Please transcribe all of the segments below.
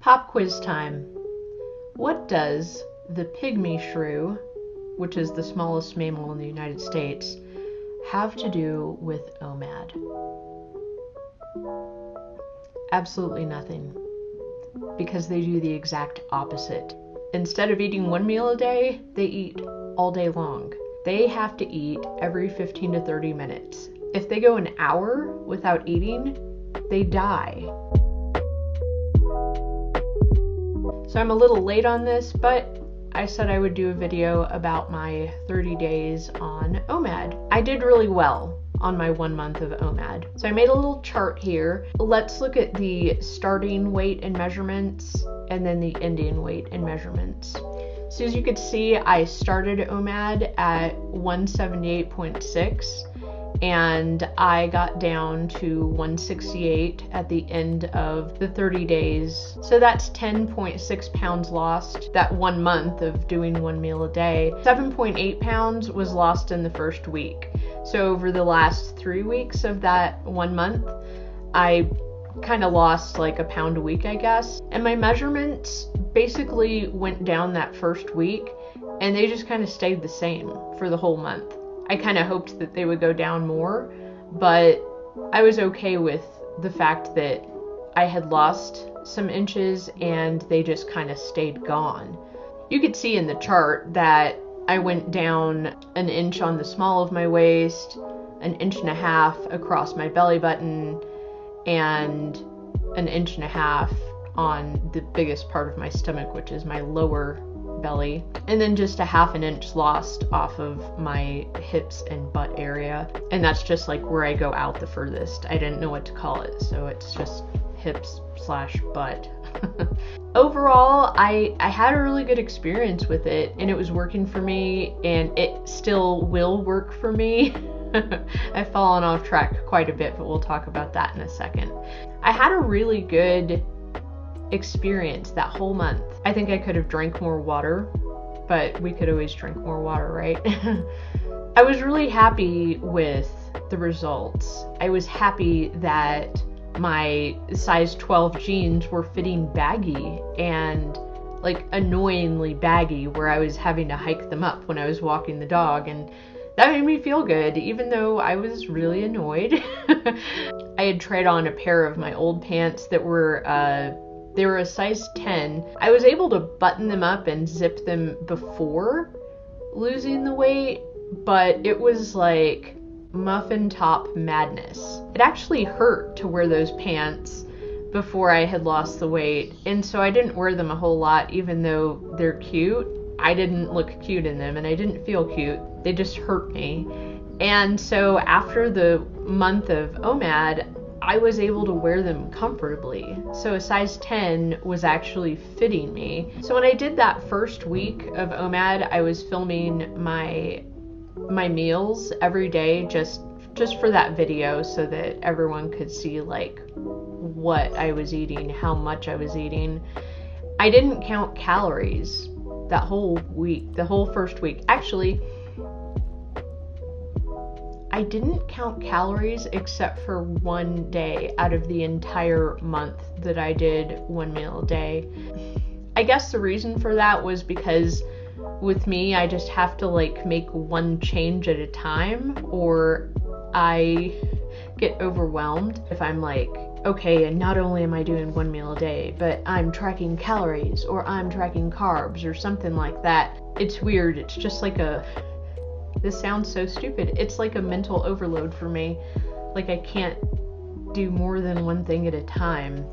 Pop quiz time. What does the pygmy shrew, which is the smallest mammal in the United States, have to do with OMAD? Absolutely nothing, because they do the exact opposite. Instead of eating one meal a day, they eat all day long. They have to eat every 15 to 30 minutes. If they go an hour without eating, they die. So I'm a little late on this, but I said I would do a video about my 30 days on OMAD. I did really well on my 1 month of OMAD. So I made a little chart here. Let's look at the starting weight and measurements and then the ending weight and measurements. So as you can see, I started OMAD at 178.6 and I got down to 168 at the end of the 30 days. So that's 10.6 pounds lost that 1 month of doing one meal a day. 7.8 pounds was lost in the first week. So over the last 3 weeks of that 1 month, I kind of lost like a pound a week, I guess. And my measurements basically went down that first week and they just kind of stayed the same for the whole month. I kind of hoped that they would go down more, but I was okay with the fact that I had lost some inches and they just kind of stayed gone. You could see in the chart that I went down 1 inch on the small of my waist, 1.5 inches across my belly button, and 1.5 inches on the biggest part of my stomach, which is my lower belly, and then just 0.5 inch lost off of my hips and butt area. And that's just like where I go out the furthest. I didn't know what to call it, so it's just hips/butt. Overall, I had a really good experience with it, and it was working for me, and it still will work for me. I've fallen off track quite a bit, but we'll talk about that in a second. I had a really good experience that whole month. I think I could have drank more water, but we could always drink more water, right? I was really happy with the results. I was happy that my size 12 jeans were fitting baggy and like annoyingly baggy, where I was having to hike them up when I was walking the dog, and that made me feel good, even though I was really annoyed. I had tried on a pair of my old pants that were they were a size 10. I was able to button them up and zip them before losing the weight, but it was like muffin top madness. It actually hurt to wear those pants before I had lost the weight, and so I didn't wear them a whole lot, even though they're cute. I didn't look cute in them and I didn't feel cute. They just hurt me. And so after the month of OMAD, I was able to wear them comfortably. So a size 10 was actually fitting me. So when I did that first week of OMAD, I was filming my meals every day just for that video, so that everyone could see like what I was eating, how much I was eating. I didn't count calories that whole week, the whole first week. Actually, I didn't count calories except for one day out of the entire month that I did one meal a day. I guess the reason for that was because with me, I just have to like make one change at a time, or I get overwhelmed if I'm like, okay, and not only am I doing one meal a day, but I'm tracking calories, or I'm tracking carbs, or something like that. It's weird. It's just like this sounds so stupid. It's like a mental overload for me. Like I can't do more than one thing at a time,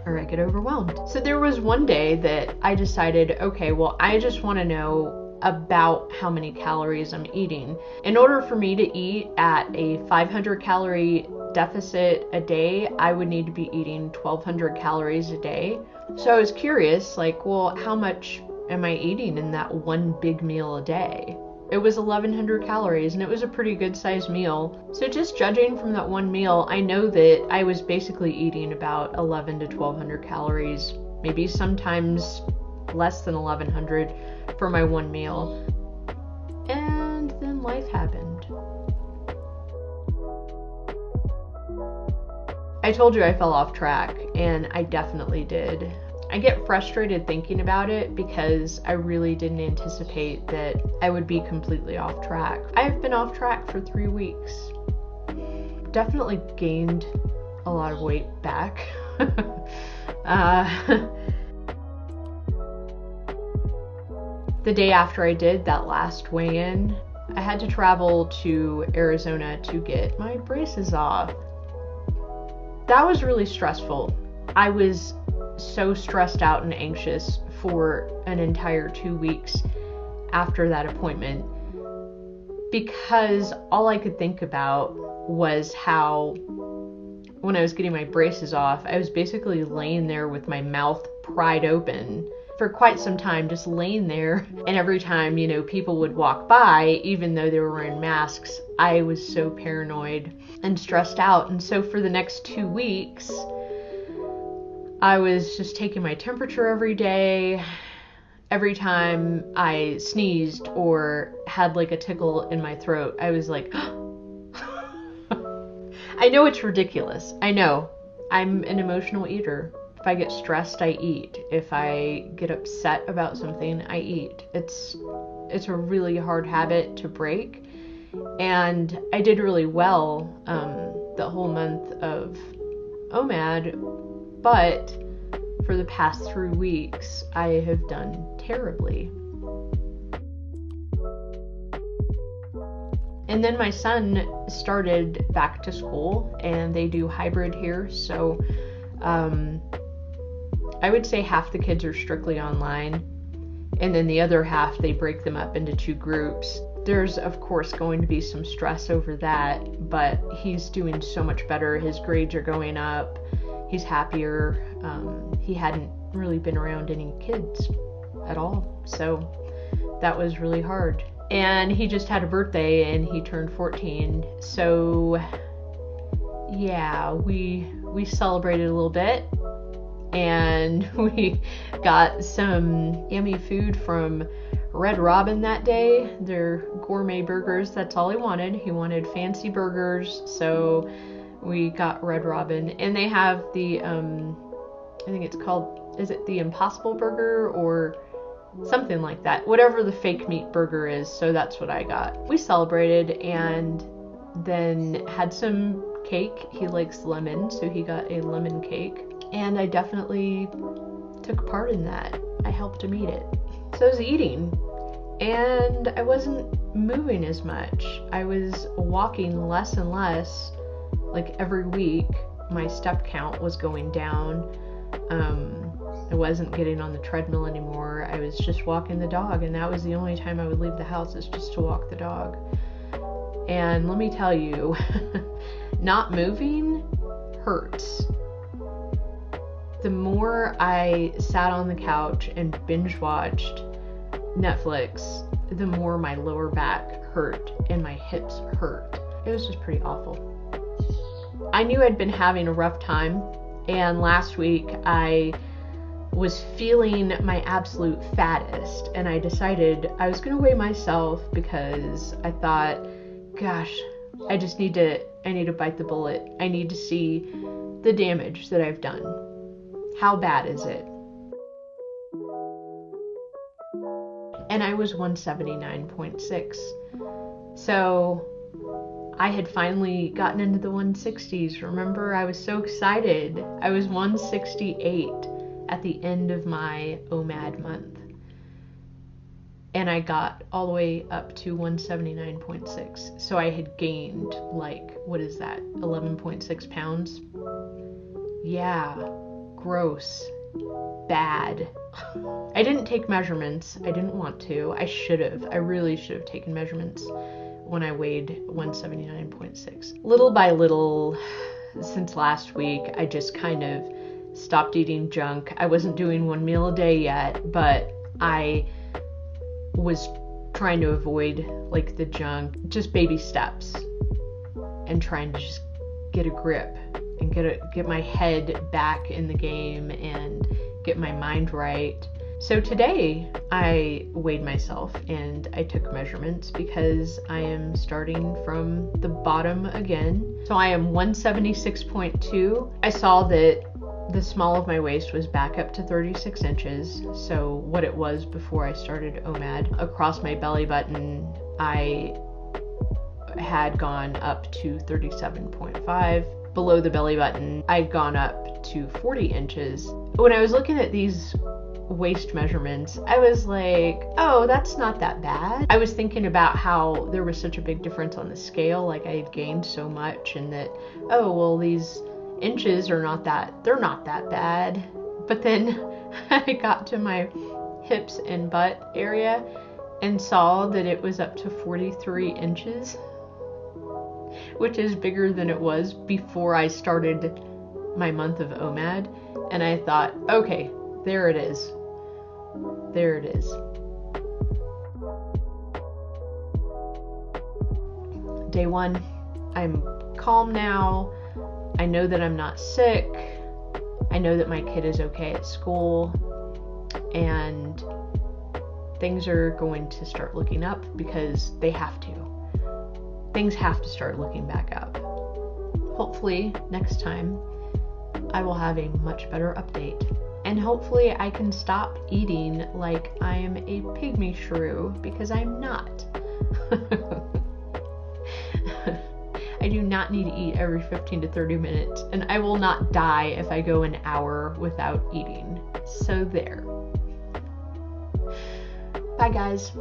or I get overwhelmed. So there was one day that I decided, okay, well, I just want to know about how many calories I'm eating. In order for me to eat at a 500 calorie deficit a day, I would need to be eating 1,200 calories a day. So I was curious, like, well, how much am I eating in that one big meal a day? It was 1,100 calories, and it was a pretty good sized meal. So just judging from that one meal, I know that I was basically eating about 1,100 to 1,200 calories, maybe sometimes less than 1,100 for my one meal. And then life happened. I told you I fell off track, and I definitely did. I get frustrated thinking about it because I really didn't anticipate that I would be completely off track. I have been off track for 3 weeks. Definitely gained a lot of weight back. The day after I did that last weigh-in, I had to travel to Arizona to get my braces off. That was really stressful. I was so stressed out and anxious for an entire 2 weeks after that appointment because all I could think about was how when I was getting my braces off, I was basically laying there with my mouth pried open for quite some time, just laying there. And every time, people would walk by, even though they were wearing masks, I was so paranoid and stressed out. And so for the next 2 weeks, I was just taking my temperature every day. Every time I sneezed or had like a tickle in my throat, I was like, I know it's ridiculous. I know. I'm an emotional eater. If I get stressed, I eat. If I get upset about something, I eat. It's a really hard habit to break. And I did really well the whole month of OMAD, but for the past 3 weeks, I have done terribly. And then my son started back to school, and they do hybrid here, so I would say half the kids are strictly online, and then the other half, they break them up into 2 groups. There's, of course, going to be some stress over that, but he's doing so much better. His grades are going up. He's happier. He hadn't really been around any kids at all, so that was really hard. And he just had a birthday and he turned 14, so yeah, we celebrated a little bit, and we got some yummy food from Red Robin that day. They're gourmet burgers. That's all he wanted. He wanted fancy burgers, so we got Red Robin. And they have the I think it's called, is it the Impossible Burger or something like that, whatever the fake meat burger is. So that's what I got. We celebrated and then had some cake. He likes lemon, so he got a lemon cake, and I definitely took part in that. I helped him eat it. So I was eating, and I wasn't moving as much. I was walking less and less. Like every week, my step count was going down. I wasn't getting on the treadmill anymore. I was just walking the dog, and that was the only time I would leave the house, is just to walk the dog. And let me tell you, not moving hurts. The more I sat on the couch and binge watched Netflix, the more my lower back hurt and my hips hurt. It was just pretty awful. I knew I'd been having a rough time, and last week I was feeling my absolute fattest, and I decided I was going to weigh myself because I thought, gosh, I need to bite the bullet. I need to see the damage that I've done. How bad is it? And I was 179.6. So I had finally gotten into the 160s. Remember, I was so excited. I was 168 at the end of my OMAD month. And I got all the way up to 179.6. So I had gained, like, what is that, 11.6 pounds? Yeah, gross, bad. I didn't take measurements. I didn't want to. I should have. I really should have taken measurements when I weighed 179.6. Little by little, since last week, I just kind of stopped eating junk. I wasn't doing 1 meal a day yet, but I was trying to avoid like the junk, just baby steps, and trying to just get a grip and get my head back in the game and get my mind right. So today I weighed myself and I took measurements because I am starting from the bottom again. So I am 176.2. I saw that The small of my waist was back up to 36 inches, so what it was before I started OMAD. Across my belly button, I had gone up to 37.5. Below the belly button, I'd gone up to 40 inches. When I was looking at these waist measurements, I was like, oh, that's not that bad. I was thinking about how there was such a big difference on the scale, like I had gained so much, and that, oh, well, these inches are not that bad. But then I got to my hips and butt area and saw that it was up to 43 inches, which is bigger than it was before I started my month of OMAD. And I thought, okay, there it is. There it is. Day 1, I'm calm now. I know that I'm not sick. I know that my kid is okay at school, and things are going to start looking up because they have to. Things have to start looking back up. Hopefully next time I will have a much better update, and hopefully I can stop eating like I am a pygmy shrew, because I'm not. I do not need to eat every 15 to 30 minutes, and I will not die if I go an hour without eating. So there. Bye, guys.